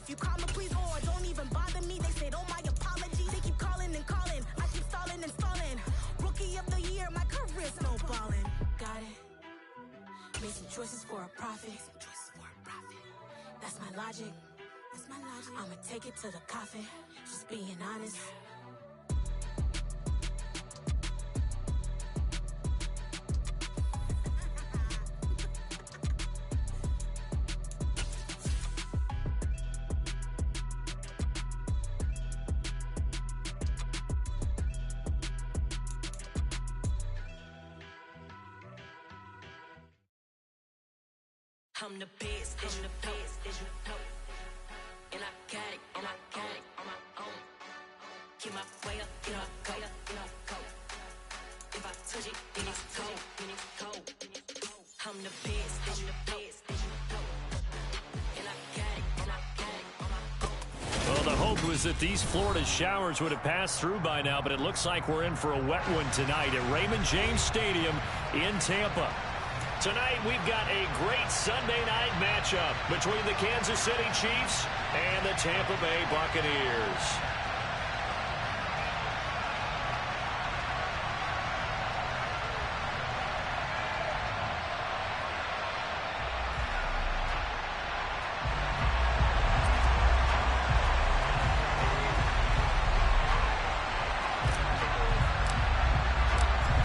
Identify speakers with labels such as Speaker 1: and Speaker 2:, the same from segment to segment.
Speaker 1: If you call me, please, or don't even bother me. They said, oh, my apologies. They keep calling and calling. I keep stalling and stalling. Rookie of the year, my career snowballing. Got it. Made some choices for a profit. That's my logic. I'ma take it to the coffin. Just being honest.
Speaker 2: I'm the best, I'm the best, as you know. And I got it, on my own. Get my way up, get up, go. If I touch it, then it's cold. I'm the best, as you know. And I got it, on my own.
Speaker 3: Well, the hope was that these Florida showers would have passed through by now, but it looks like we're in for a wet one tonight at Raymond James Stadium in Tampa. Tonight, we've got a great Sunday night matchup between the Kansas City Chiefs and the Tampa Bay Buccaneers.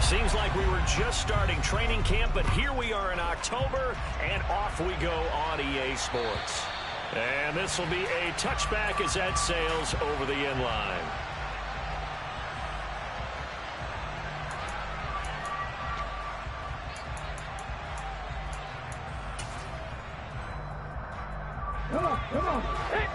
Speaker 3: Seems like we were just starting training camp, but here we are in October, and off we go on EA Sports. And this will be a touchback as that sails over the end line.
Speaker 4: Come on. Hey.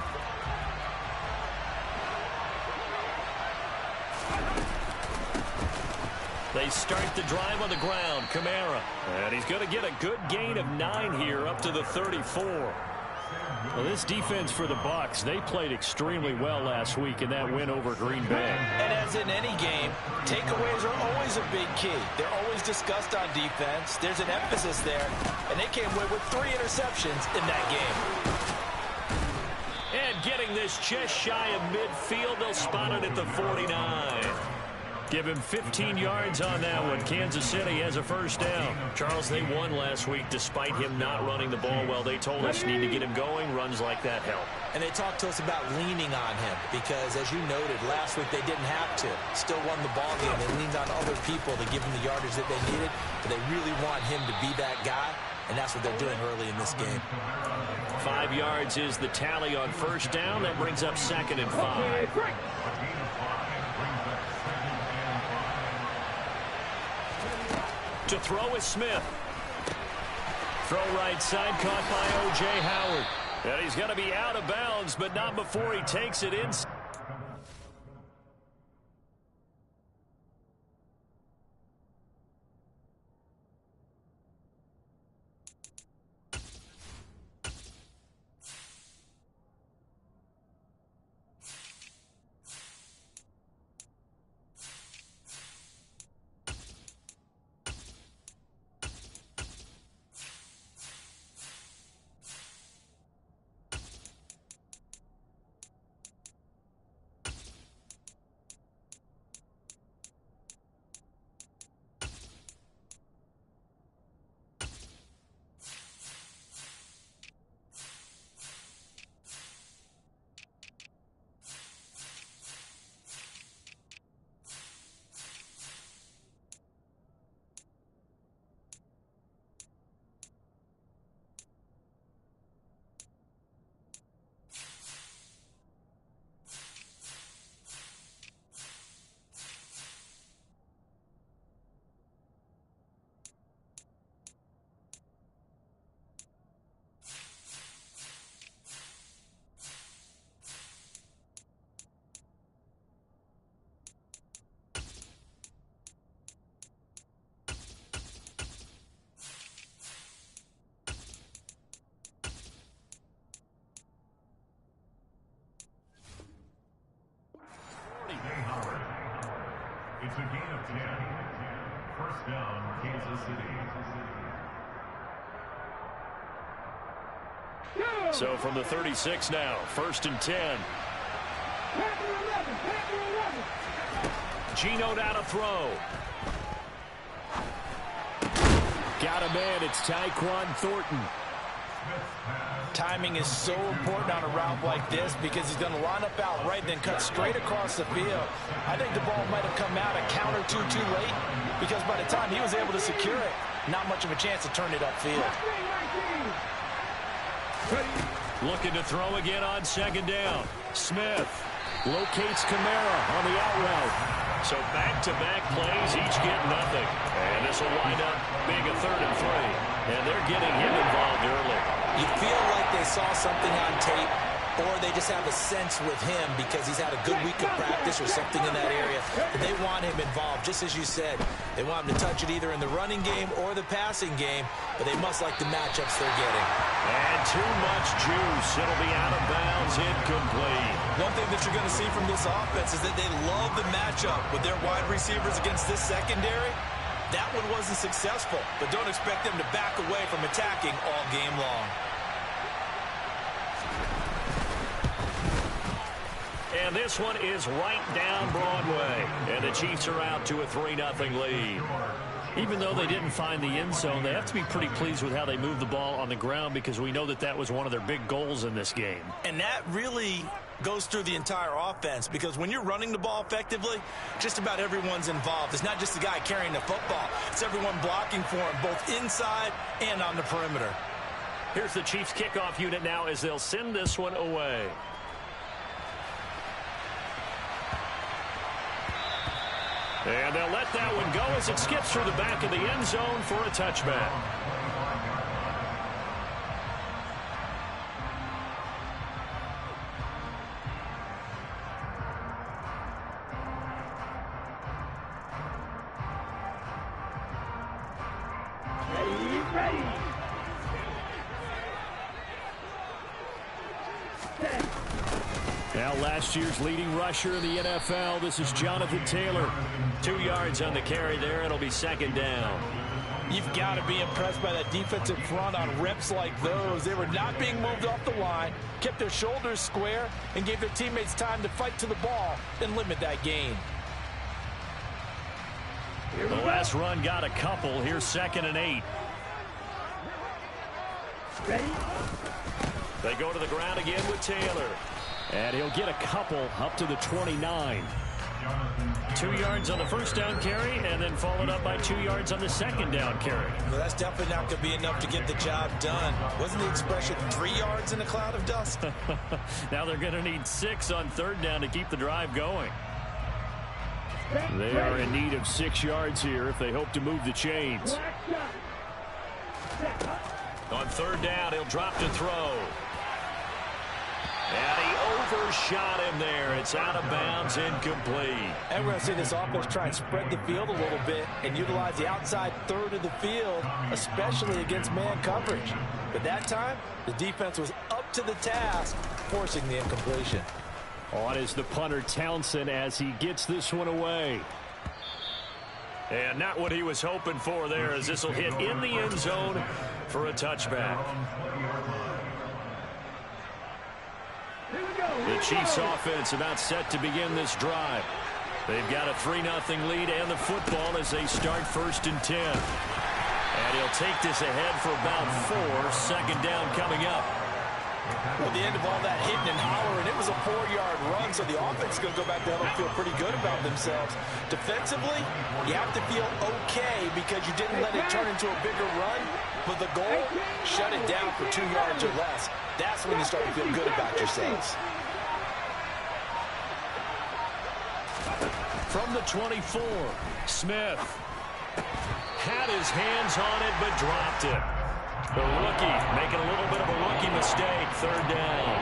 Speaker 3: They start the drive on the ground. Kamara. And he's going to get a good gain of 9 here up to the 34. Well, this defense for the Bucs, they played extremely well last week in that win over Green Bay.
Speaker 5: And as in any game, takeaways are always a big key. They're always discussed on defense. There's an emphasis there, and they came away with 3 interceptions in that game.
Speaker 3: And getting this just shy of midfield, they'll spot it at the 49. Give him 15 yards on that one. Kansas City has a first down. Charles, they won last week despite him not running the ball well. They told us need to get him going. Runs like that help.
Speaker 5: And they talked to us about leaning on him because, as you noted, last week they didn't have to. Still won the ball game. They leaned on other people to give him the yardage that they needed. But they really want him to be that guy, and that's what they're doing early in this game.
Speaker 3: 5 yards is the tally on first down. That brings up 2nd and 5. To throw is Smith. Throw right side, caught by O.J. Howard. And he's going to be out of bounds, but not before he takes it in.
Speaker 4: It's a gain of 10. First down, Kansas City.
Speaker 3: So from the 36 now, 1st and 10. Geno down to throw. Got him in. It's Tyquan Thornton.
Speaker 5: Timing is so important on a route like this because he's going to line up out right and then cut straight across the field. I think the ball might have come out a count or two too late because by the time he was able to secure it, not much of a chance to turn it upfield.
Speaker 3: Looking to throw again on 2nd down. Smith locates Kamara on the out route. So back-to-back plays, each get nothing. And this will wind up being a 3rd and 3. And they're getting him involved early.
Speaker 5: You feel like they saw something on tape, or they just have a sense with him because he's had a good week of practice or something in that area. But they want him involved, just as you said. They want him to touch it either in the running game or the passing game, but they must like the matchups they're getting.
Speaker 3: And too much juice. It'll be out of bounds, incomplete.
Speaker 5: One thing that you're going to see from this offense is that they love the matchup with their wide receivers against this secondary. That one wasn't successful, but don't expect them to back away from attacking all game long.
Speaker 3: And this one is right down Broadway. And the Chiefs are out to a 3-0 lead. Even though they didn't find the end zone, they have to be pretty pleased with how they moved the ball on the ground because we know that that was one of their big goals in this game.
Speaker 5: And that really goes through the entire offense because when you're running the ball effectively, just about everyone's involved. It's not just the guy carrying the football. It's everyone blocking for him, both inside and on the perimeter.
Speaker 3: Here's the Chiefs kickoff unit now as they'll send this one away. And they'll let that one go as it skips through the back of the end zone for a touchback. Now last year's leading rusher in the NFL, this is Jonathan Taylor. 2 yards on the carry there. It'll be 2nd down.
Speaker 5: You've got to be impressed by that defensive front on reps like those. They were not being moved off the line, kept their shoulders square, and gave their teammates time to fight to the ball and limit that gain.
Speaker 3: The last run got a couple. Here's 2nd and 8.
Speaker 6: Ready?
Speaker 3: They go to the ground again with Taylor. And he'll get a couple up to the 29. 2 yards on the first down carry, and then followed up by 2 yards on the 2nd down carry.
Speaker 5: Well, that's definitely not going to be enough to get the job done. Wasn't the expression 3 yards in a cloud of dust?
Speaker 3: Now they're going to need 6 on 3rd down to keep the drive going. They are in need of 6 yards here if they hope to move the chains. On 3rd down, he'll drop to throw. And he overshot him there. It's out of bounds, incomplete.
Speaker 5: And we're going to see this offense try and spread the field a little bit and utilize the outside third of the field, especially against man coverage. But that time, the defense was up to the task, forcing the incompletion.
Speaker 3: On is the punter Townsend as he gets this one away. And not what he was hoping for there as this will hit in the end zone for a touchback. The Chiefs offense about set to begin this drive. They've got a 3-0 lead and the football as they start 1st and 10. And he'll take this ahead for about 4. 2nd down coming up.
Speaker 5: Well, the end of all that hitting and hollering, it was a 4-yard run, so the offense is going to go back there and feel pretty good about themselves. Defensively, you have to feel okay because you didn't let it turn into a bigger run, but the goal, shut it down for 2 yards or less. That's when you start to feel good about yourselves.
Speaker 3: From the 24, Smith had his hands on it but dropped it. The rookie making a little bit of a rookie mistake. 3rd down.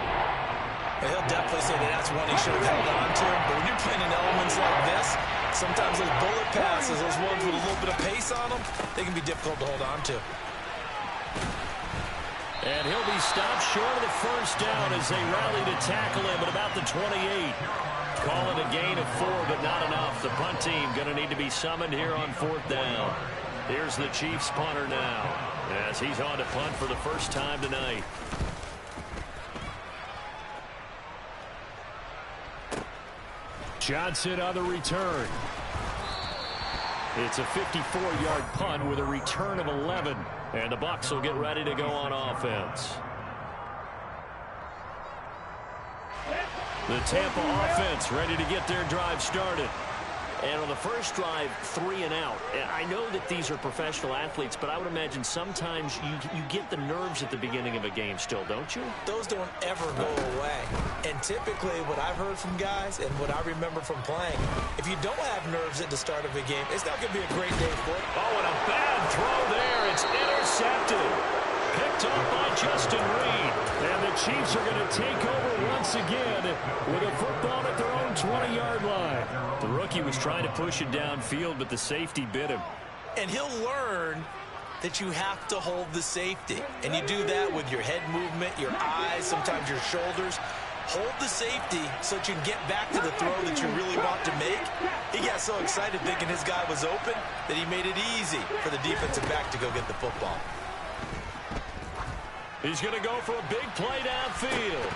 Speaker 5: And he'll definitely say that that's one he should have held on to. But when you're playing in elements like this, sometimes those bullet passes, those ones with a little bit of pace on them, they can be difficult to hold on to.
Speaker 3: And he'll be stopped short of the 1st down as they rally to tackle him at about the 28. Call it a gain of 4, but not enough. The punt team going to need to be summoned here on 4th down. Here's the Chiefs punter now as he's on to punt for the first time tonight. Johnson on the return. It's a 54-yard punt with a return of 11. And the Bucs will get ready to go on offense. The Tampa offense ready to get their drive started. And on the first drive, 3 and out. I know that these are professional athletes, but I would imagine sometimes you get the nerves at the beginning of a game still, don't you?
Speaker 5: Those don't ever go away. And typically what I've heard from guys and what I remember from playing, if you don't have nerves at the start of a game, it's not going to be a great day for it.
Speaker 3: Oh, and a bad throw there. It's intercepted. Picked up by Justin Reed. And the Chiefs are going to take over once again with a football at their own 20-yard line. The rookie was trying to push it downfield, but the safety bit him.
Speaker 5: And he'll learn that you have to hold the safety. And you do that with your head movement, your eyes, sometimes your shoulders. Hold the safety so that you can get back to the throw that you really want to make. He got so excited thinking his guy was open that he made it easy for the defensive back to go get the football.
Speaker 3: He's going to go for a big play downfield.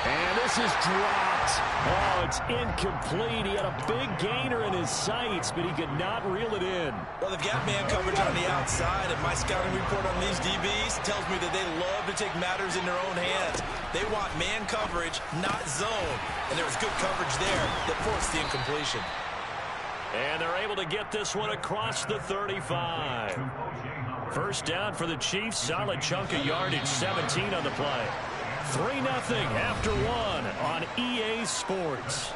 Speaker 3: And this is dropped. Oh, it's incomplete. He had a big gainer in his sights, but he could not reel it in.
Speaker 5: Well, they've got man coverage on the outside, and my scouting report on these DBs tells me that they love to take matters in their own hands. They want man coverage, not zone. And there was good coverage there that forced the incompletion.
Speaker 3: And they're able to get this one across the 35. First down for the Chiefs. Solid chunk of yardage, 17 on the play. 3-0 after 1 on EA Sports.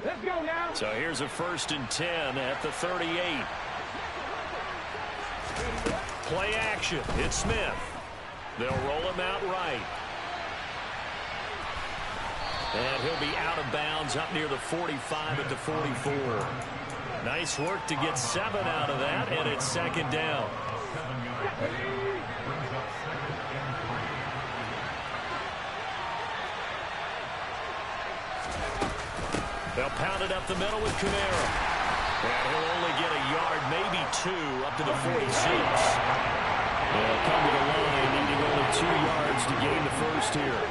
Speaker 6: Let's go now.
Speaker 3: So here's a 1st and 10 at the 38. Play action. It's Smith. They'll roll him out right. And he'll be out of bounds up near the 45 at the 44. Nice work to get 7 out of that, and it's 2nd down. They'll pound it up the middle with Kamara. And he'll only get a yard, maybe 2, up to the 46. They'll come to the line, needing only 2 yards to gain the first here.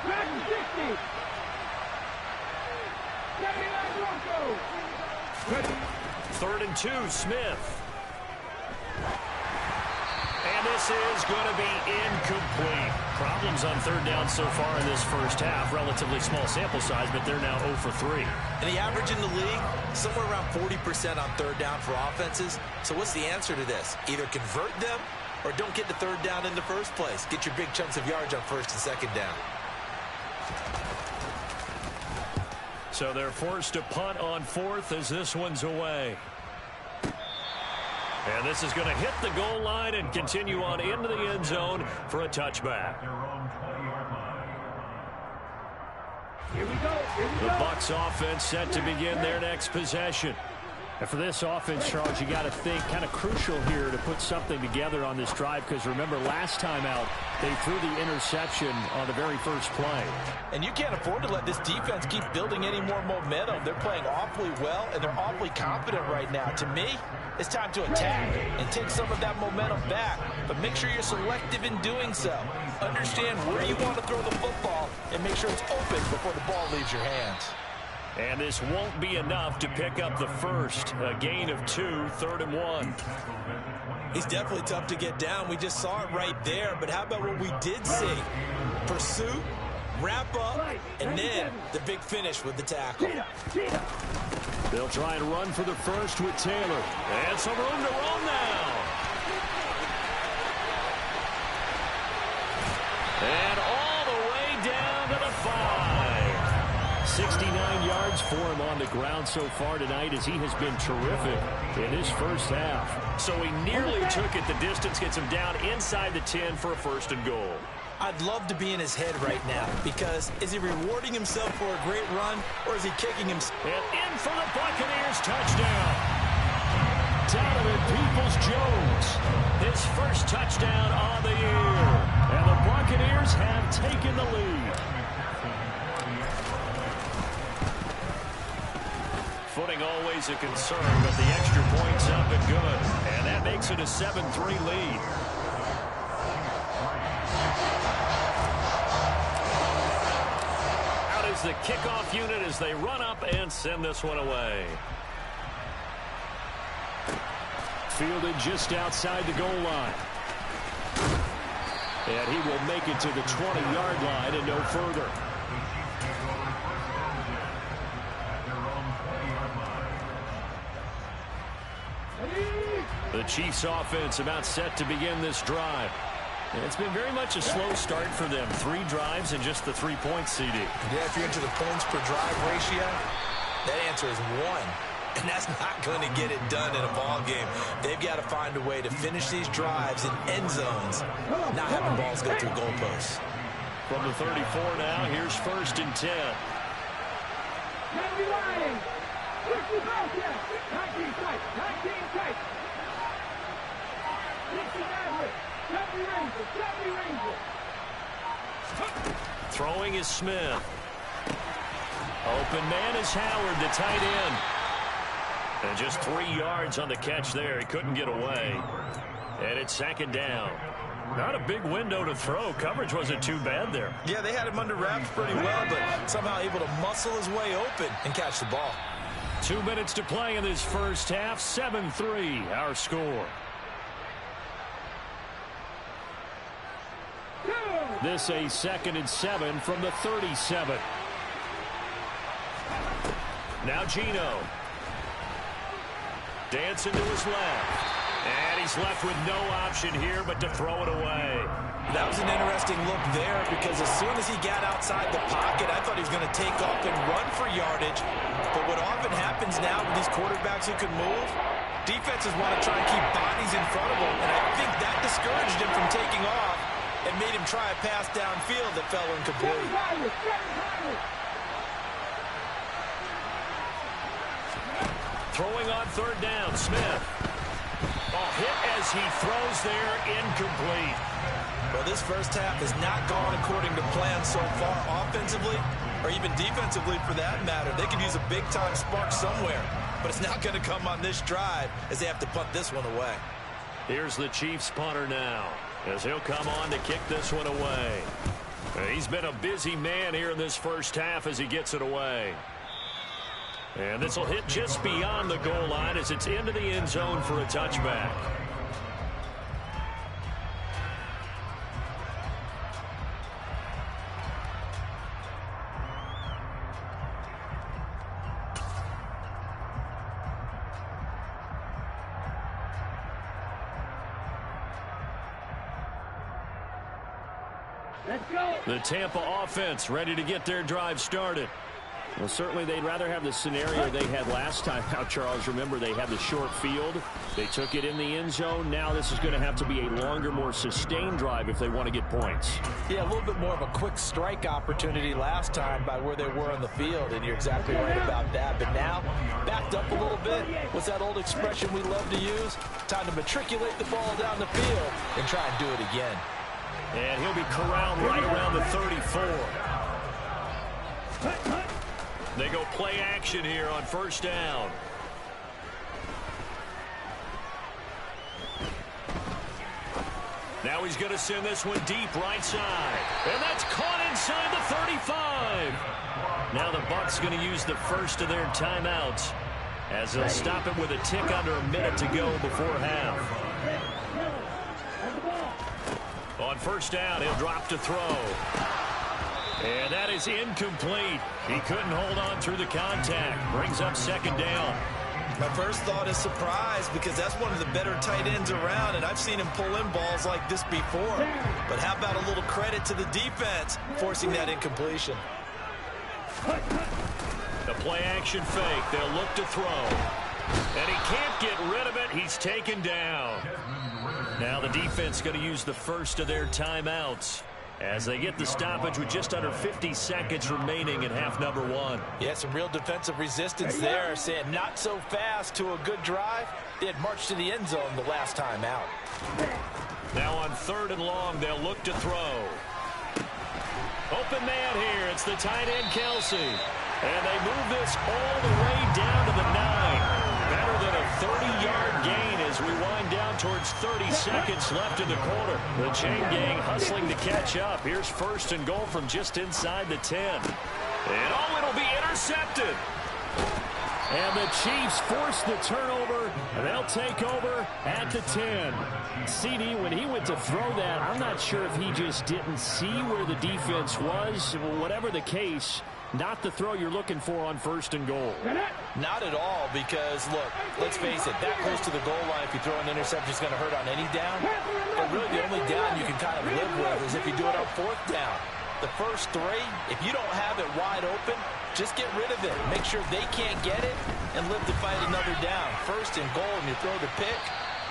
Speaker 6: Back to 60.
Speaker 3: 3rd and 2, Smith. And this is going to be incomplete. Problems on 3rd down so far in this first half. Relatively small sample size, but they're now 0 for 3.
Speaker 5: And the average in the league, somewhere around 40% on 3rd down for offenses. So what's the answer to this? Either convert them or don't get the 3rd down in the first place. Get your big chunks of yards on 1st and 2nd down.
Speaker 3: So they're forced to punt on 4th as this one's away. And this is going to hit the goal line and continue on into the end zone for a touchback.
Speaker 6: Here we go.
Speaker 3: The Bucs offense set to begin their next possession.
Speaker 7: And for this offense, Charles, you got to think kind of crucial here to put something together on this drive, because remember last time out they threw the interception on the very first play.
Speaker 5: And you can't afford to let this defense keep building any more momentum. They're playing awfully well, and they're awfully confident right now. To me, it's time to attack and take some of that momentum back, but make sure you're selective in doing so. Understand where you want to throw the football and make sure it's open before the ball leaves your hands.
Speaker 3: And this won't be enough to pick up the first. A gain of 2, 3rd and 1.
Speaker 5: He's definitely tough to get down. We just saw it right there. But how about what we did see? Pursuit, wrap up, and then the big finish with the tackle.
Speaker 3: They'll try and run for the first with Taylor. And some room to run now. And all the way down to the 5. 69 yards for him on the ground so far tonight, as he has been terrific in his first half. So he nearly took it the distance, gets him down inside the 10 for a 1st and goal.
Speaker 5: I'd love to be in his head right now, because is he rewarding himself for a great run, or is he kicking himself?
Speaker 3: And in for the Buccaneers, touchdown. Donovan Peoples-Jones, his first touchdown on the year.
Speaker 7: Buccaneers have taken the lead.
Speaker 3: Footing always a concern, but the extra point's up and good. And that makes it a 7-3 lead. Out is the kickoff unit as they run up and send this one away.
Speaker 7: Fielded just outside the goal line. And he will make it to the 20-yard line and no further. The Chiefs offense about set to begin this drive. And it's been very much a slow start for them. 3 drives and just the 3 points, CD.
Speaker 5: Yeah, if you're into the points per drive ratio, that answer is 1. And that's not going to get it done in a ball game. They've got to find a way to finish these drives in end zones, not having balls go through goalposts.
Speaker 3: From the 34 now, here's 1st and 10. Throwing is Smith. Open man is Howard, the tight end. And just 3 yards on the catch there. He couldn't get away. And it's 2nd down. Not a big window to throw. Coverage wasn't too bad there.
Speaker 5: Yeah, they had him under wraps pretty well, but somehow able to muscle his way open and catch the ball.
Speaker 3: 2 minutes to play in this first half. 7-3, our score.
Speaker 7: This a 2nd and 7 from the 37.
Speaker 3: Now Gino. Dancing to his left. And he's left with no option here but to throw it away.
Speaker 5: That was an interesting look there because as soon as he got outside the pocket, I thought he was going to take off and run for yardage. But what often happens now with these quarterbacks who can move, defenses want to try and keep bodies in front of them. And I think that discouraged him from taking off and made him try a pass downfield that fell incomplete.
Speaker 3: Throwing on 3rd down, Smith. A hit as he throws there, incomplete.
Speaker 5: Well, this first half has not gone according to plan so far offensively or even defensively for that matter. They could use a big-time spark somewhere, but it's not going to come on this drive as they have to punt this one away.
Speaker 3: Here's the Chiefs punter now as he'll come on to kick this one away. He's been a busy man here in this first half as he gets it away. And this will hit just beyond the goal line as it's into the end zone for a touchback.
Speaker 6: Let's go.
Speaker 3: The Tampa offense ready to get their drive started.
Speaker 7: Well, certainly they'd rather have the scenario they had last time out, Charles. Remember, they had the short field. They took it in the end zone. Now this is going to have to be a longer, more sustained drive if they want to get points.
Speaker 5: Yeah, a little bit more of a quick strike opportunity last time by where they were on the field, and you're exactly right about that. But now, backed up a little bit. What's that old expression we love to use? Time to matriculate the ball down the field and try and do it again.
Speaker 3: And he'll be corralled right around the 34. They go play action here on 1st down. Now he's going to send this one deep right side. And that's caught inside the 35. Now the Bucs going to use the first of their timeouts as they'll stop it with a tick under a minute to go before half. On 1st down, he'll drop to throw. And that is incomplete. He couldn't hold on through the contact. Brings up 2nd down.
Speaker 5: My first thought is surprise because that's one of the better tight ends around, and I've seen him pull in balls like this before. But how about a little credit to the defense forcing that incompletion?
Speaker 3: The play-action fake. They'll look to throw. And he can't get rid of it. He's taken down. Now the defense going to use the first of their timeouts as they get the stoppage with just under 50 seconds remaining in half number 1.
Speaker 5: Yeah, some real defensive resistance there, saying not so fast to a good drive. They had marched to the end zone the last time out.
Speaker 3: Now on 3rd and long, they'll look to throw. open man here. It's the tight end, Kelsey. And they move this all the way down to the 9. Better than a 30-yard gain as we wind down towards 30 seconds left in the quarter. The chain gang hustling to catch up. Here's first and goal from just inside the 10. And it'll be intercepted. And the Chiefs force the turnover, and they'll take over at the 10. CD, when he went to throw that, I'm not sure if he just didn't see where the defense was. Whatever the case, not the throw you're looking for on first and goal.
Speaker 5: Not at all, because, look, let's face it, that close to the goal line, if you throw an interception, is going to hurt on any down. But really, the only down you can kind of live with is if you do it on fourth down. The first three, if you don't have it wide open, just get rid of it. Make sure they can't get it and live to fight another down. First and goal, and you throw the pick,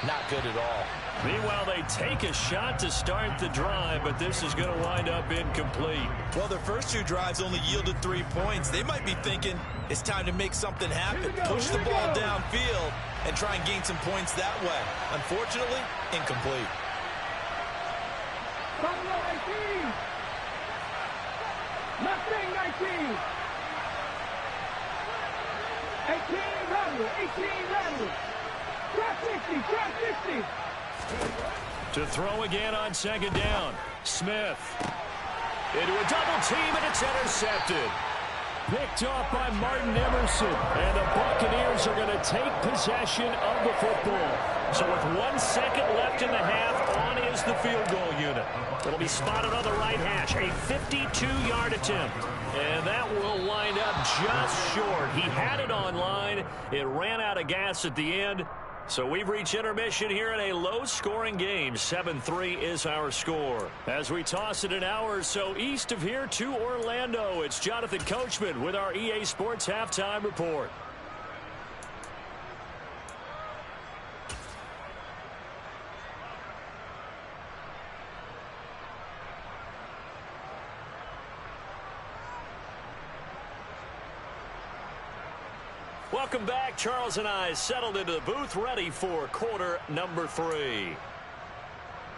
Speaker 5: not good at all.
Speaker 3: Meanwhile, they take a shot to start the drive, but this is going to wind up incomplete.
Speaker 5: Well, their first two drives only yielded 3 points. They might be thinking it's time to make something happen. Push the ball downfield and try and gain some points that way. Unfortunately, incomplete.
Speaker 6: Buffalo 18. Mustang 19. 18 Rebel. 18 Rebel. Drop 60. Drop 60.
Speaker 3: To throw again on second down. Smith. Into a double team, and it's intercepted. Picked off by Martin Emerson. And the Buccaneers are going to take possession of the football. So with 1 second left in the half, on is the field goal unit. It'll be spotted on the right hash. A 52-yard attempt. And that will wind up just short. He had it on line. It ran out of gas at the end. So we've reached intermission here in a low-scoring game. 7-3 is our score. As we toss it an hour or so east of here to Orlando, it's Jonathan Coachman with our EA Sports Halftime Report. Welcome back. Charles and I settled into the booth, ready for quarter number 3.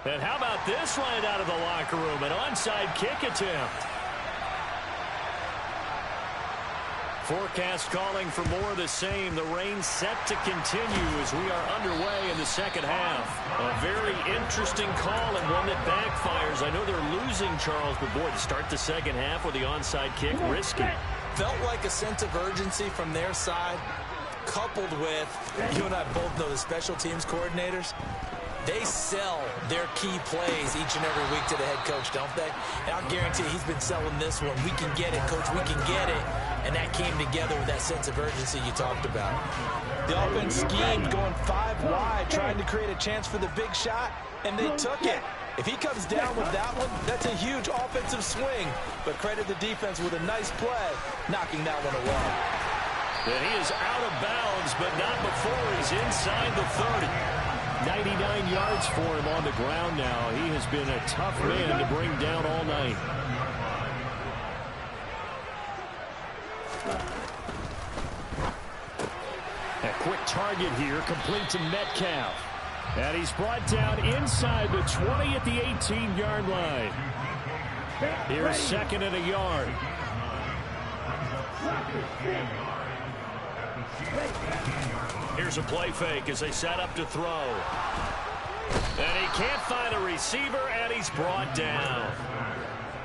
Speaker 3: And how about this right out of the locker room? An onside kick attempt. Forecast calling for more of the same. The rain set to continue as we are underway in the second half. A very interesting call and one that backfires. I know they're losing, Charles, but boy, to start the second half with the onside kick, risky.
Speaker 5: Felt like a sense of urgency from their side, coupled with, you and I both know the special teams coordinators, they sell their key plays each and every week to the head coach, don't they? And I'll guarantee he's been selling this one. We can get it, coach, we can get it. And that came together with that sense of urgency you talked about. The offense schemed going 5 wide, trying to create a chance for the big shot, and they took it. If he comes down with that one, that's a huge offensive swing. But credit the defense with a nice play, knocking that one away.
Speaker 3: And he is out of bounds, but not before he's inside the 30. 99 yards for him on the ground now. He has been a tough man to bring down all night. A quick target here, complete to Metcalf. And he's brought down inside the 20 at the 18-yard line. Here's second and a yard. Here's a play fake as they set up to throw. And he can't find a receiver, and he's brought down.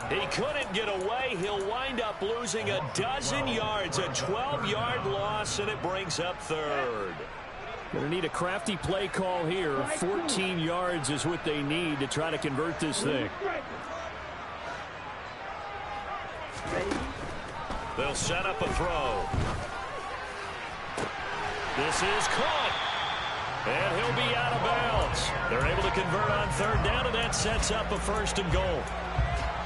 Speaker 3: He couldn't get away. He'll wind up losing 12 yards, a 12-yard loss, and it brings up third. Going to need a crafty play call here. 14 yards is what they need to try to convert this thing. They'll set up a throw. This is caught. And he'll be out of bounds. They're able to convert on third down, and that sets up a first and goal.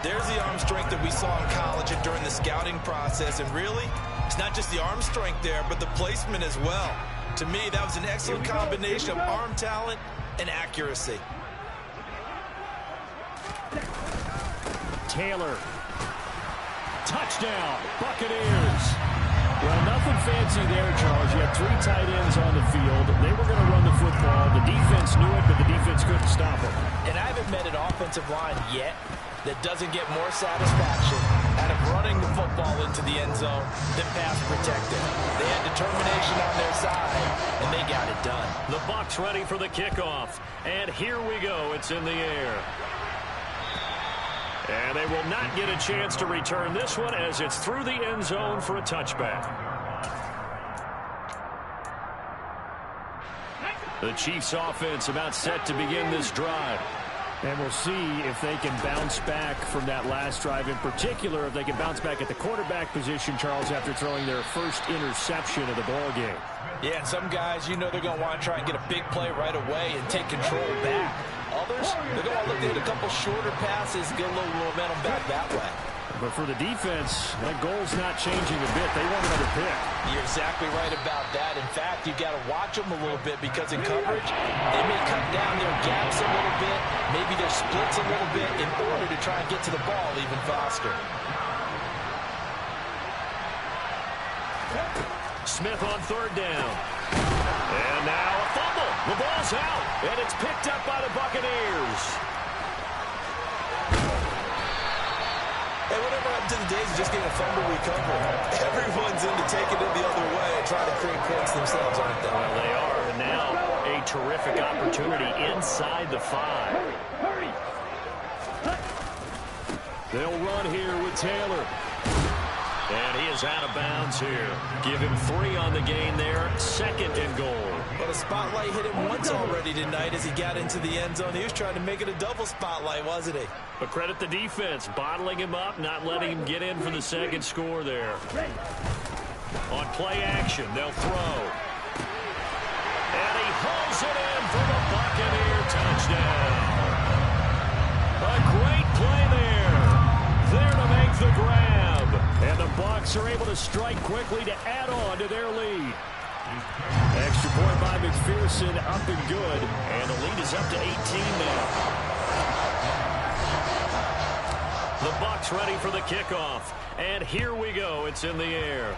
Speaker 5: There's the arm strength that we saw in college and during the scouting process. And really, it's not just the arm strength there, but the placement as well. To me, that was an excellent combination of arm talent and accuracy. Taylor.
Speaker 3: Touchdown, Buccaneers.
Speaker 7: Well, nothing fancy there, Charles. You had 3 tight ends on the field. They were going to run the football. The defense knew it, but the defense couldn't stop them.
Speaker 5: And I haven't met an offensive line yet that doesn't get more satisfaction out of running the football into the end zone than pass protecting. They had determination on their side, and they got it done.
Speaker 3: The Bucs ready for the kickoff. And here we go. It's in the air. And they will not get a chance to return this one as it's through the end zone for a touchback. The Chiefs offense about set to begin this drive.
Speaker 7: And we'll see if they can bounce back from that last drive. In particular, if they can bounce back at the quarterback position, Charles, after throwing their first interception of the ball game.
Speaker 5: Yeah, and some guys, you know they're going to want to try and get a big play right away and take control back. Others, they're going to look at a couple shorter passes, get a little momentum back that way.
Speaker 7: But for the defense, that goal's not changing a bit. They want another pick.
Speaker 5: You're exactly right about that. In fact, you've got to watch them a little bit because in coverage, they may cut down their gaps a little bit, maybe their splits a little bit in order to try and get to the ball even faster.
Speaker 3: Smith on 3rd down. And now a fumble. The ball's out, and it's picked up by the Buccaneers.
Speaker 5: Hey, whatever happened to the days of just getting a fumble recovery? Everyone's into taking it the other way and trying to create points themselves, aren't they?
Speaker 3: Well, they are. And now a terrific opportunity inside the 5. They'll run here with Taylor. And he is out of bounds here. Give him 3 on the gain there. 2nd and goal.
Speaker 5: But a spotlight hit him once already tonight as he got into the end zone. He was trying to make it a double spotlight, wasn't he?
Speaker 3: But credit the defense, bottling him up, not letting him get in for the 2nd score there. On play action, they'll throw. And he hauls it in for the Buccaneer touchdown. A great play there. There to make the grab. And the Bucs are able to strike quickly to add on to their lead. Extra point by McPherson, up and good. And the lead is up to 18 now. The Bucs ready for the kickoff. And here we go. It's in the air.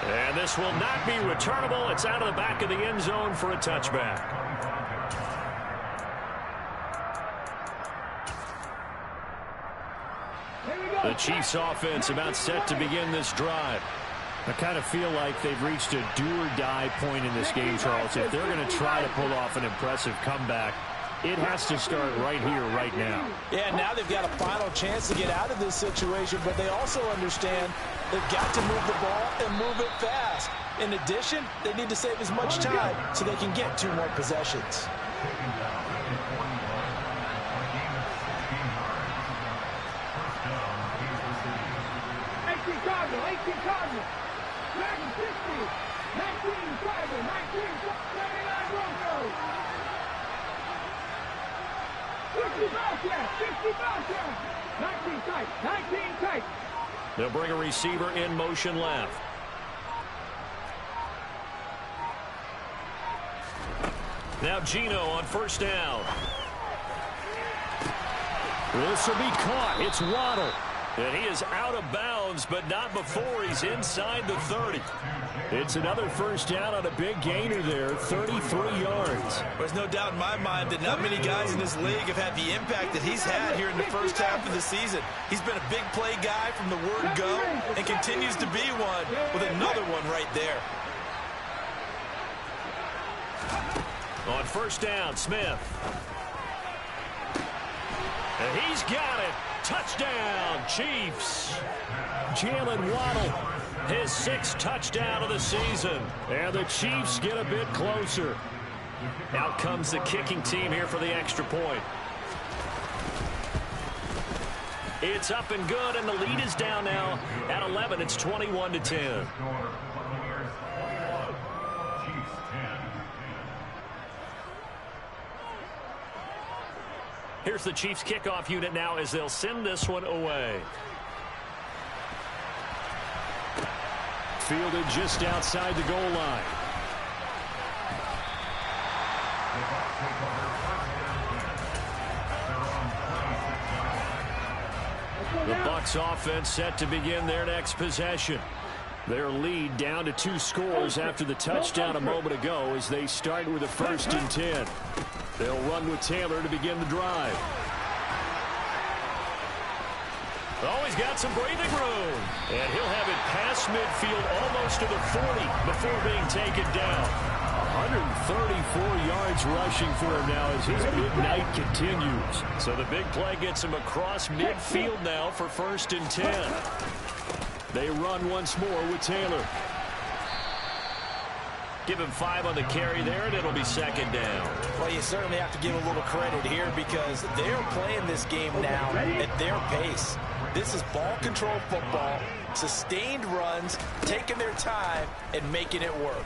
Speaker 3: And this will not be returnable. It's out of the back of the end zone for a touchback. The Chiefs offense about set to begin this drive. I kind of feel like they've reached a do-or-die point in this game, Charles. If they're going to try to pull off an impressive comeback, it has to start right here, right now.
Speaker 5: Yeah, now they've got a final chance to get out of this situation, but they also understand they've got to move the ball and move it fast. In addition, they need to save as much time so they can get 2 more possessions.
Speaker 6: Cardinal, 18 Cardinal, 1960, 19 Tiger, 1979 Broncos, 60 Bobcats, 60 Bobcats, 19 tight, 19 tight.
Speaker 3: They'll bring a receiver in motion left. Now Gino on 1st down. This will be caught. It's Waddle. And he is out of bounds, but not before he's inside the 30. It's another 1st down on a big gainer there, 33 yards.
Speaker 5: There's no doubt in my mind that not many guys in this league have had the impact that he's had here in the first half of the season. He's been a big play guy from the word go and continues to be one with another one right there.
Speaker 3: On 1st down, Smith. And he's got it. Touchdown, Chiefs. Jalen Waddle, his 6th touchdown of the season. And the Chiefs get a bit closer. Out comes the kicking team here for the extra point. It's up and good, and the lead is down now at 11. It's 21-10. Here's the Chiefs kickoff unit now as they'll send this one away. Fielded just outside the goal line. The Bucs offense set to begin their next possession. Their lead down to 2 scores after the touchdown a moment ago as they start with a 1st and 10. They'll run with Taylor to begin the drive. Oh, he's got some breathing room. And he'll have it past midfield almost to the 40 before being taken down. 134 yards rushing for him now as his big night continues. So the big play gets him across midfield now for 1st and 10. They run once more with Taylor. Give him 5 on the carry there, and it'll be 2nd down.
Speaker 5: Well, you certainly have to give a little credit here because they're playing this game now at their pace. This is ball control football, sustained runs, taking their time, and making it work.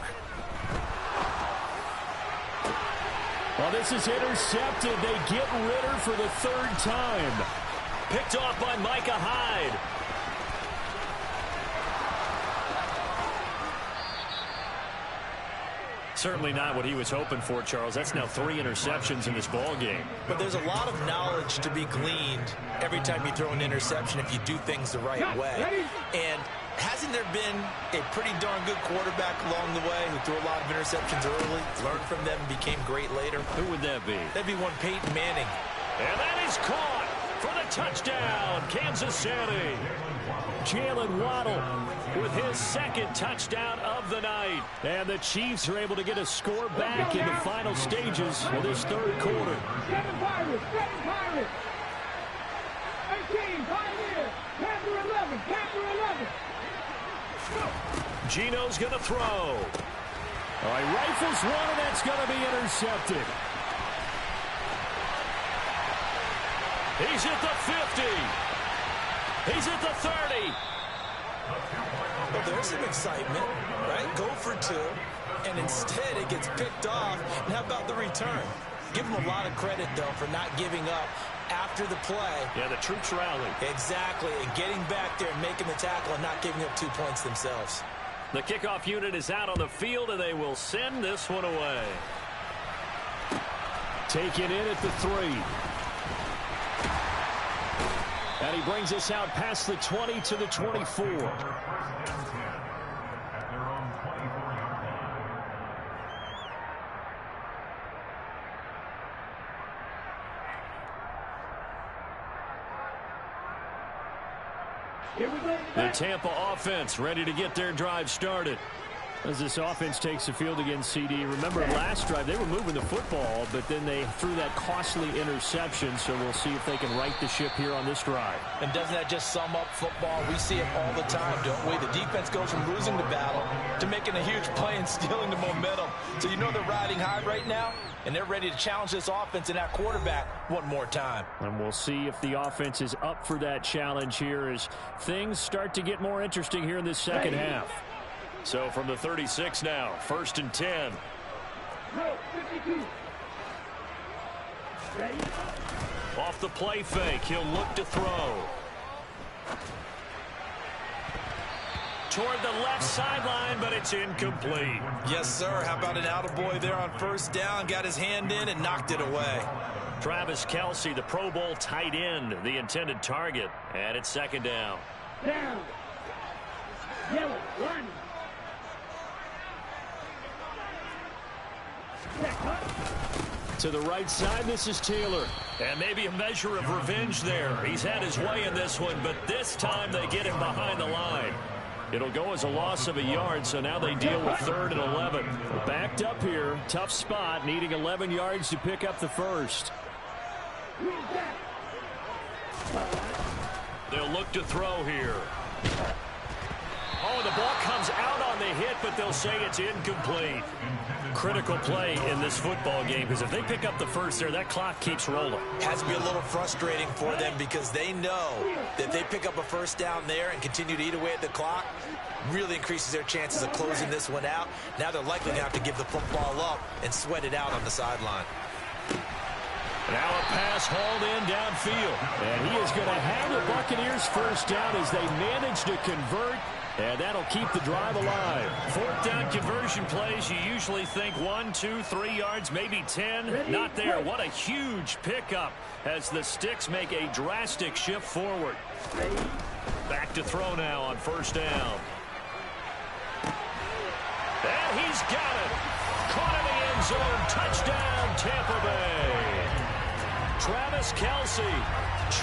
Speaker 7: Well, this is intercepted. They get Ritter for the 3rd time.
Speaker 3: Picked off by Micah Hyde. Certainly not what he was hoping for, Charles. That's now 3 interceptions in this ball game.
Speaker 5: But there's a lot of knowledge to be gleaned every time you throw an interception if you do things the right way. And hasn't there been a pretty darn good quarterback along the way who threw a lot of interceptions early, learned from them, and became great later?
Speaker 3: Who would that be?
Speaker 5: That'd be one Peyton Manning.
Speaker 3: And that is caught for the touchdown, Kansas City. Jalen Waddle with his 2nd touchdown of the night. And the Chiefs are able to get a score back in the final stages of this 3rd quarter.
Speaker 6: 7 Pirates, 7 Pirates. 18, Pioneer, Panther 11, Panther 11.
Speaker 3: Gino's going to throw.
Speaker 7: All right, rifles one, and that's going to be intercepted.
Speaker 3: He's at the 50. He's at the 30.
Speaker 5: Well, there's some excitement, right? Go for 2, and instead it gets picked off. And how about the return? Give them a lot of credit, though, for not giving up after the play.
Speaker 3: Yeah, the troops rallied.
Speaker 5: Exactly, and getting back there and making the tackle and not giving up 2 points themselves.
Speaker 3: The kickoff unit is out on the field, and they will send this one away.
Speaker 7: Taken in at the 3. And he brings us out past the 20 to the 24.
Speaker 3: The Tampa offense ready to get their drive started.
Speaker 7: As this offense takes the field against CD, remember last drive they were moving the football, but then they threw that costly interception, so we'll see if they can right the ship here on this drive.
Speaker 5: And doesn't that just sum up football? We see it all the time, don't we? The defense goes from losing the battle to making a huge play and stealing the momentum. So you know they're riding high right now, and they're ready to challenge this offense and that quarterback one more time.
Speaker 7: And we'll see if the offense is up for that challenge here as things start to get more interesting here in this 2nd half.
Speaker 3: So from the 36 now, 1st and 10. Off the play fake, he'll look to throw. Toward the left sideline, but it's incomplete.
Speaker 5: Yes, sir. How about an attaboy there on 1st down? Got his hand in and knocked it away.
Speaker 3: Travis Kelce, the Pro Bowl tight end, the intended target. And it's 2nd down.
Speaker 6: Down. Yellow, run.
Speaker 7: To the right side, this is Taylor.
Speaker 3: And maybe a measure of revenge there. He's had his way in this one, but this time they get him behind the line. It'll go as a loss of a yard, so now they deal with 3rd and 11.
Speaker 7: Backed up here, tough spot, needing 11 yards to pick up the 1st.
Speaker 3: They'll look to throw here. Oh, the ball comes out on the hit, but they'll say it's incomplete. Critical play in this football game, because if they pick up the 1st there, that clock keeps rolling.
Speaker 5: Has to be a little frustrating for them because they know that if they pick up a 1st down there and continue to eat away at the clock, really increases their chances of closing this one out. Now they're likely to have to give the football up and sweat it out on the sideline.
Speaker 3: Now a pass hauled in downfield.
Speaker 7: And he is going to have the Buccaneers 1st down as they manage to convert
Speaker 3: And that'll keep the drive alive. Fourth down conversion plays, you usually think 1, 2, 3 yards, maybe 10. Not there. What a huge pickup as the Sticks make a drastic shift forward. Back to throw now on first down. And he's got it. Caught in the end zone. Touchdown, Tampa Bay. Travis Kelce,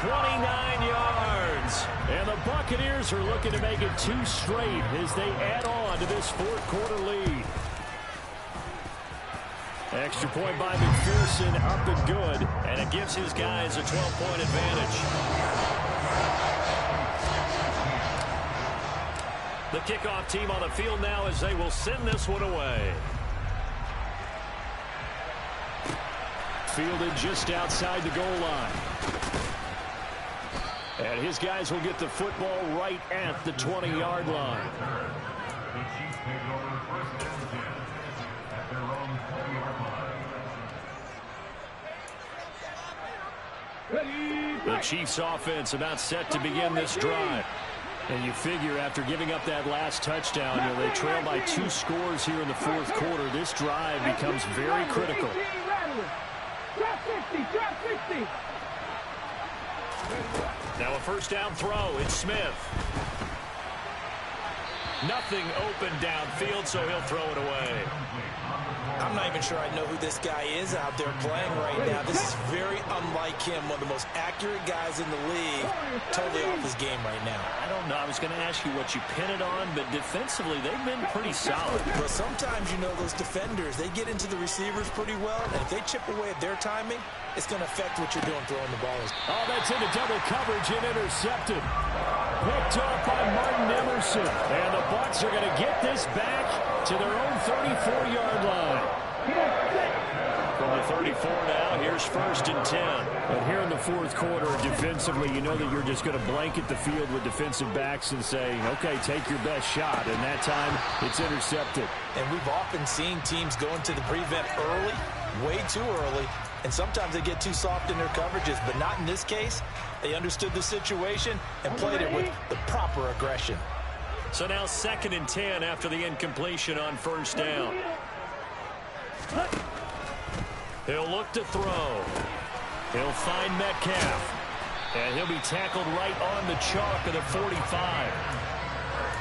Speaker 3: 29 yards. And the Buccaneers are looking to make it 2 straight as they add on to this fourth quarter lead. Extra point by McPherson, up and good. And it gives his guys a 12-point advantage. The kickoff team on the field now as they will send this one away. Fielded just outside the goal line. And his guys will get the football right at the 20-yard line.
Speaker 4: The Chiefs take over first and 10 at their own 20-yard line.
Speaker 3: The Chiefs offense about set to begin this drive. And you figure after giving up that last touchdown, they trail by 2 scores here in the fourth quarter. This drive becomes very critical.
Speaker 6: Drop 60, drop 60.
Speaker 3: Now a first down throw. It's Smith. Nothing open downfield, so he'll throw it away.
Speaker 5: I'm not even sure I know who this guy is out there playing right now. This is very unlike him, one of the most accurate guys in the league. Totally off his game right now.
Speaker 3: I don't know. I was going to ask you what you pin it on, but defensively, they've been pretty solid.
Speaker 5: But sometimes, those defenders, they get into the receivers pretty well, and if they chip away at their timing, it's going to affect what you're doing throwing the ball.
Speaker 3: Oh, that's into double coverage and intercepted. Picked off by Martin Emerson. And the Bucs are going to get this back to their own 34-yard line. From the 34 now, here's first and 10. And here in the fourth quarter, defensively, you know that you're just going to blanket the field with defensive backs and say, okay, take your best shot. And that time, it's intercepted.
Speaker 5: And we've often seen teams go into the prevent early, way too early, and sometimes they get too soft in their coverages, but not in this case. They understood the situation and played it with the proper aggression.
Speaker 3: So now second and 10 after the incompletion on first down. He'll look to throw. He'll find Metcalf. And he'll be tackled right on the chalk of the 45.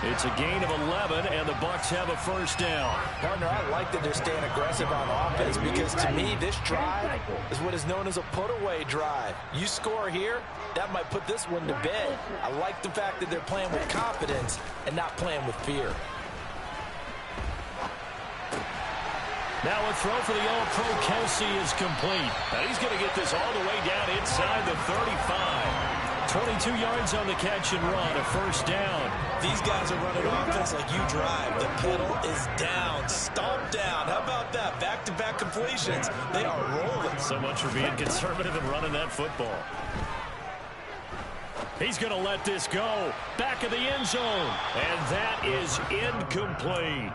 Speaker 3: It's a gain of 11, and the Bucs have a first down.
Speaker 5: Partner, I like that they're staying aggressive on offense because, to me, this drive is what is known as a put-away drive. You score here, that might put this one to bed. I like the fact that they're playing with confidence and not playing with fear.
Speaker 3: Now a throw for the All-Pro Kelce is complete. Now he's going to get this all the way down inside the 35. 22 yards on the catch and run, a first down.
Speaker 5: These guys are running offense like you drive. The pedal is down, stomped down. How about that? Back-to-back completions. They are rolling.
Speaker 3: So much for being conservative and running that football. He's going to let this go. Back of the end zone. And that is incomplete.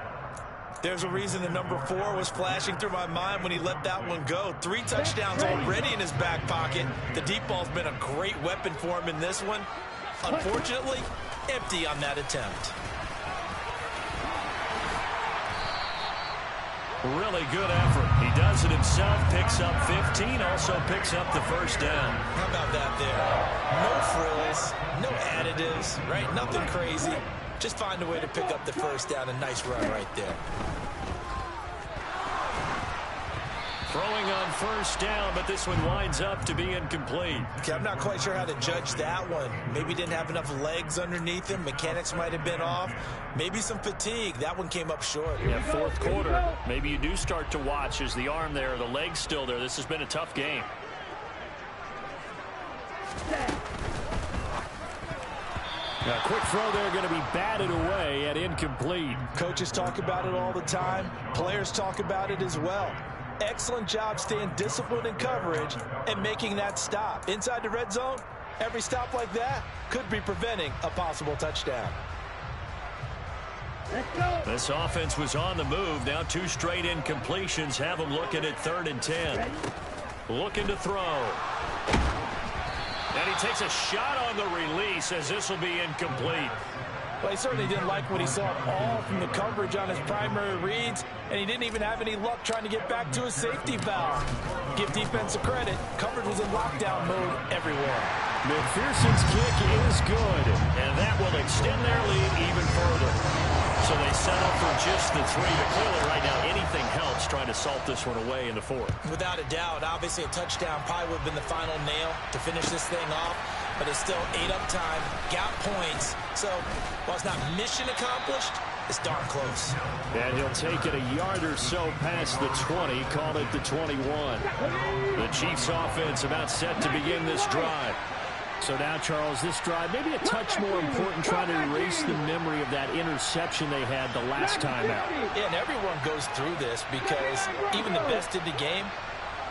Speaker 5: There's a reason the number 4 was flashing through my mind when he let that one go. 3 touchdowns already in his back pocket. The deep ball's been a great weapon for him in this one. Unfortunately, empty on that attempt.
Speaker 3: Really good effort. He does it himself, picks up 15, also picks up the first down.
Speaker 5: How about that there? No frills, no additives, right? Nothing crazy. Just find a way to pick up the first down. A nice run right there.
Speaker 3: Throwing on first down, but this one winds up to be incomplete.
Speaker 5: Okay, I'm not quite sure how to judge that one. Maybe didn't have enough legs underneath him. Mechanics might have been off. Maybe some fatigue. That one came up short.
Speaker 3: Yeah, fourth quarter. Maybe you do start to watch as the arm there, the leg's still there. This has been a tough game. A quick throw there going to be batted away at incomplete.
Speaker 5: Coaches talk about it all the time. Players talk about it as well. Excellent job staying disciplined in coverage and making that stop. Inside the red zone, every stop like that could be preventing a possible touchdown.
Speaker 3: This offense was on the move. Now 2 straight incompletions have them looking at 3rd and 10. Looking to throw. And he takes a shot on the release as this will be incomplete.
Speaker 5: Well, he certainly didn't like what he saw at all from the coverage on his primary reads, and he didn't even have any luck trying to get back to his safety valve. Give defense a credit. Coverage was in lockdown mode everywhere.
Speaker 7: McPherson's kick is good, and that will extend their lead even further. So they settle for just the 3, but clearly right now anything helps trying to salt this one away in the 4th.
Speaker 5: Without a doubt, obviously a touchdown probably would have been the final nail to finish this thing off, but it's still 8 up time, got points. So while it's not mission accomplished, it's darn close.
Speaker 7: And he'll take it a yard or so past the 20, call it the 21. The Chiefs offense about set to begin this drive. So now, Charles, this drive maybe a touch more important, trying to erase the memory of that interception they had the last time out.
Speaker 5: Yeah, and everyone goes through this because even the best in the game,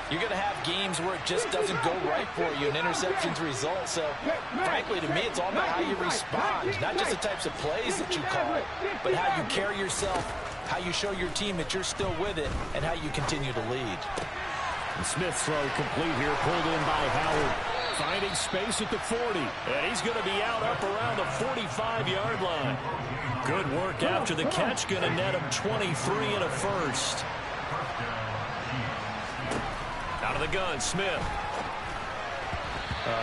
Speaker 5: you're going to have games where it just doesn't go right for you, and interceptions result. So, frankly, to me, it's all about how you respond, not just the types of plays that you call, but how you carry yourself, how you show your team that you're still with it, and how you continue to lead.
Speaker 7: And Smith's throw complete here, pulled in by Howard. Finding space at the 40. And he's going to be out up around the 45-yard line. Good work after the catch. Going to net him 23 and a first. Out of the gun, Smith.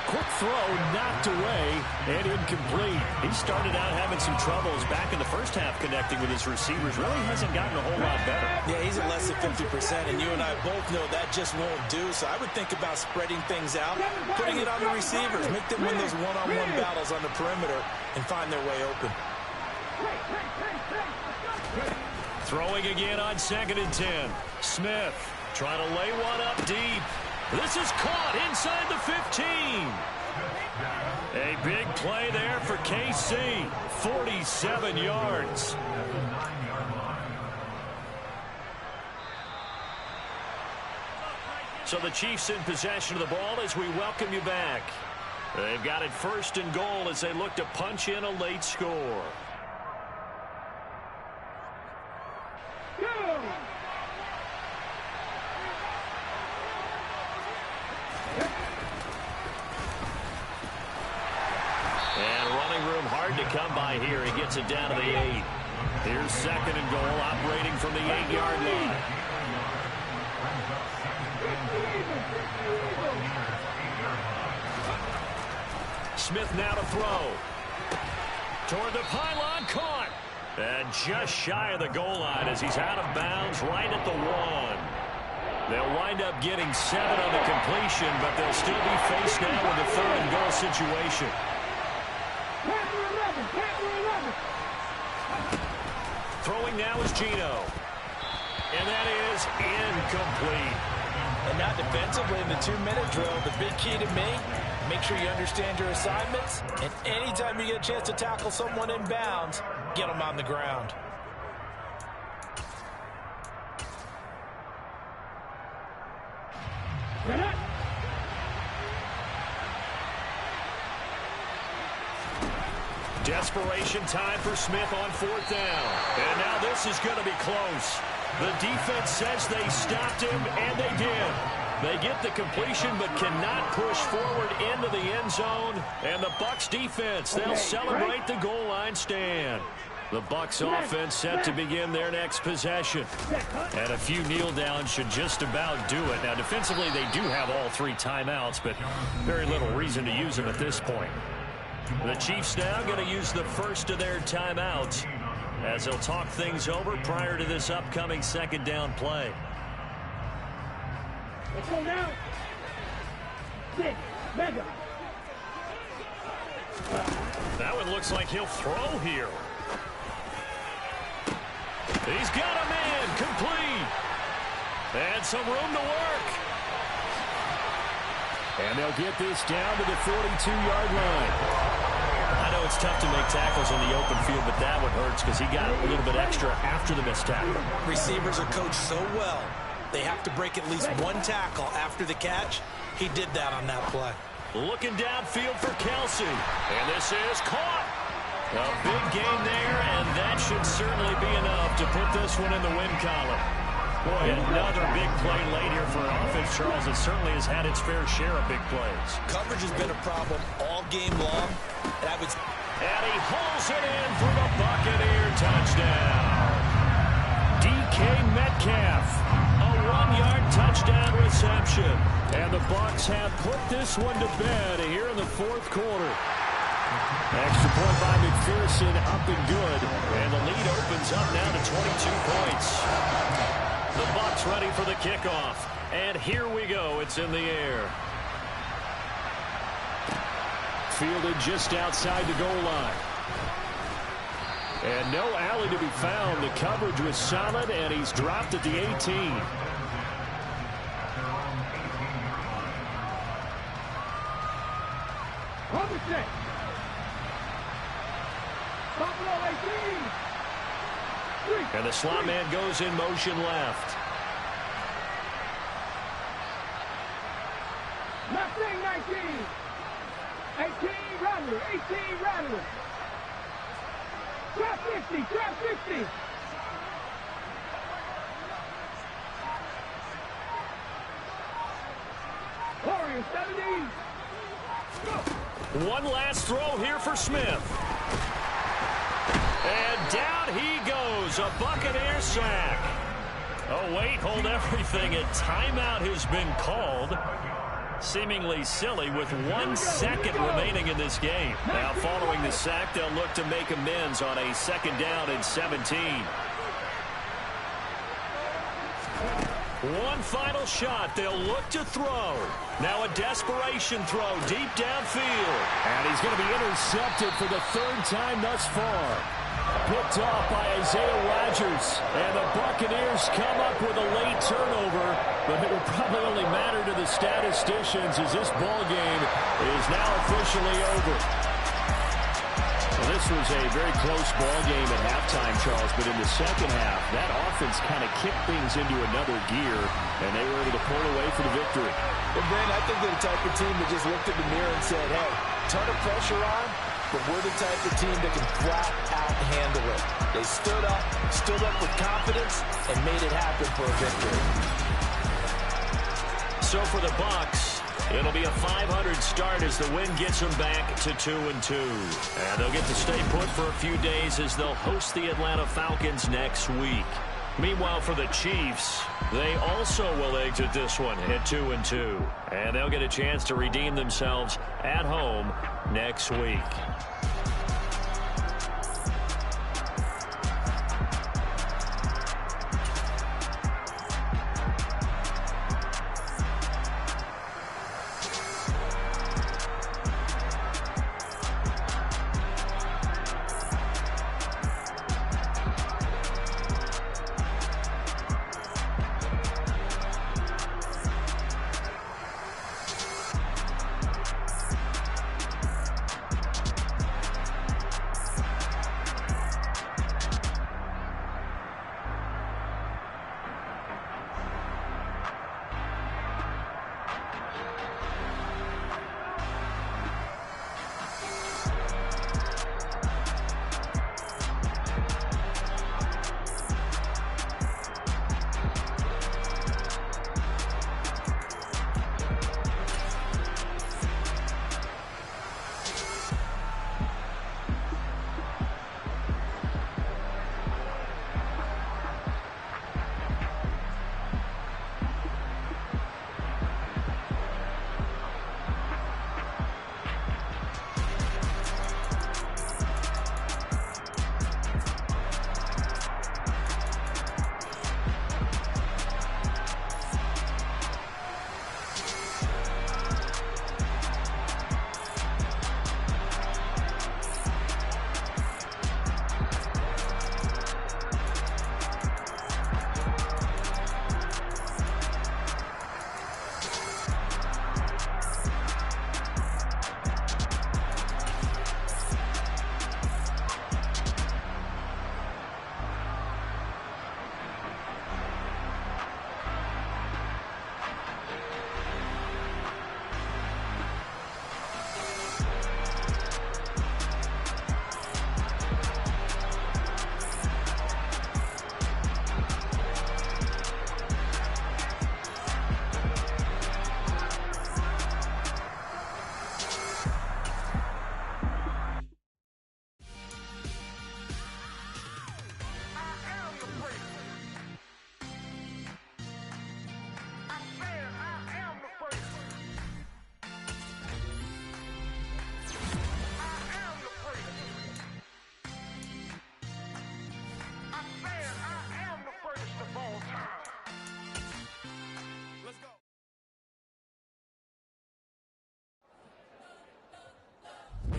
Speaker 7: Quick throw knocked away and incomplete. He started out having some troubles back in the first half connecting with his receivers. Really hasn't gotten a whole lot better.
Speaker 5: Yeah, he's at less than 50%, and you and I both know that just won't do. So I would think about spreading things out, putting it on the receivers, make them win those one-on-one battles on the perimeter and find their way open.
Speaker 3: Throwing again on 2nd and 10. Smith trying to lay one up deep. This is caught inside the 15. A big play there for KC. 47 yards. So the Chiefs in possession of the ball as we welcome you back. They've got it 1st and goal as they look to punch in a late score. To come by here. He gets it down to the 8. Here's 2nd and goal, operating from the 8-yard line. Smith now to throw. Toward the pylon, caught. And just shy of the goal line as he's out of bounds right at the 1. They'll wind up getting 7 on the completion, but they'll still be faced now with a 3rd and goal situation. Throwing now is Gino. And that is incomplete.
Speaker 5: And now defensively in the 2-minute drill, the big key to me, make sure you understand your assignments. And anytime you get a chance to tackle someone in bounds, get them on the ground.
Speaker 3: Desperation time for Smith on 4th down. And now this is going to be close. The defense says they stopped him, and they did. They get the completion but cannot push forward into the end zone. And the Bucs defense, they'll celebrate the goal line stand. The Bucs offense set to begin their next possession. And a few kneel downs should just about do it. Now defensively they do have all 3 timeouts, but very little reason to use them at this point. The Chiefs now going to use the first of their timeouts as they'll talk things over prior to this upcoming 2nd down play.
Speaker 6: Let's go now. 6, mega.
Speaker 3: That one looks like he'll throw here. He's got a man complete. And some room to work.
Speaker 7: And they'll get this down to the 42-yard line.
Speaker 3: I know it's tough to make tackles in the open field, but that one hurts because he got a little bit extra after the missed tackle.
Speaker 5: Receivers are coached so well, they have to break at least 1 tackle after the catch. He did that on that play.
Speaker 3: Looking downfield for Kelsey. And this is caught. A big gain there, and that should certainly be enough to put this one in the win column. Boy, another big play late here for an offense, Charles, that certainly has had its fair share of big plays.
Speaker 5: Coverage has been a problem all game long, and I would
Speaker 3: And he hauls it in for the Buccaneer touchdown. DK Metcalf, a 1-yard touchdown reception. And the Bucs have put this one to bed here in the fourth quarter. Extra point by McPherson, up and good. And the lead opens up now to 22 points. The Bucs ready for the kickoff. And here we go. It's in the air. Fielded just outside the goal line. And no alley to be found. The coverage was solid, and he's dropped at the 18.
Speaker 6: On the set. Buffalo 18.
Speaker 3: And the slot man goes in motion left.
Speaker 6: Left wing 19. 18 Rattler. 18 Rattler. Trap 50. Trap 50. Warrior 70. Go.
Speaker 3: One last throw here for Smith. And down he goes. A Buccaneer sack. Oh, wait, hold everything. A timeout has been called. Seemingly silly with 1 second remaining in this game. Now, following the sack, they'll look to make amends on a 2nd down and 17. One final shot. They'll look to throw. Now a desperation throw deep downfield.
Speaker 7: And he's going to be intercepted for the 3rd time thus far. Picked off by Isaiah Rodgers. And the Buccaneers come up with a late turnover, but it will probably only matter to the statisticians as this ball game is now officially over. Well, this was a very close ball game at halftime, Charles, but in the second half, that offense kind of kicked things into another gear, and they were able to pull away for the victory.
Speaker 5: Well, Brent, I think they're the type of team that just looked in the mirror and said, hey, ton of pressure on, but we're the type of team that can flat out handle it. They stood up with confidence, and made it happen for a victory.
Speaker 3: So for the Bucs, it'll be a 500 start as the win gets them back to 2-2. And they'll get to stay put for a few days as they'll host the Atlanta Falcons next week. Meanwhile, for the Chiefs, they also will exit this one at 2-2. And they'll get a chance to redeem themselves at home next week.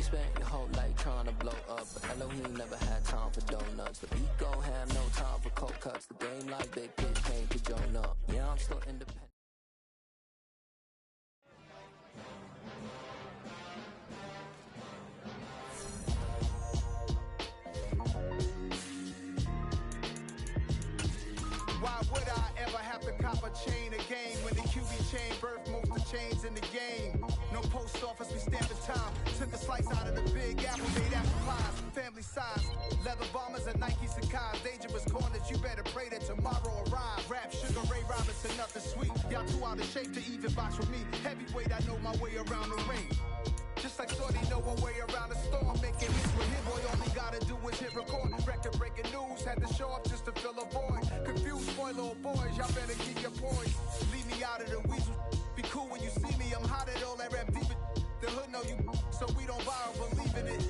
Speaker 8: spent your whole life trying to blow up, but Elohim never had time for donuts. The beat gon' have no time for cold cuts. The game like big pitch came to join up. Yeah, I'm still independent.
Speaker 9: Why would I ever have to cop a chain again when the QB chain birthed most of chains in the game? No post office, we stamping time. Took a slice out of the big apple, made apple pies, family size. Leather bombers and Nike Sakai's. Dangerous corners, you better pray that tomorrow arrives. Rap, Sugar Ray Robinson, nothing sweet. Y'all too out of shape to even box with me. Heavyweight, I know my way around the ring. Just like Shorty know a way around the storm. Making hits with him, boy, all he gotta do is hit record. Record breaking news, had to show up just to fill a void. Confused, spoil little boys, y'all better keep your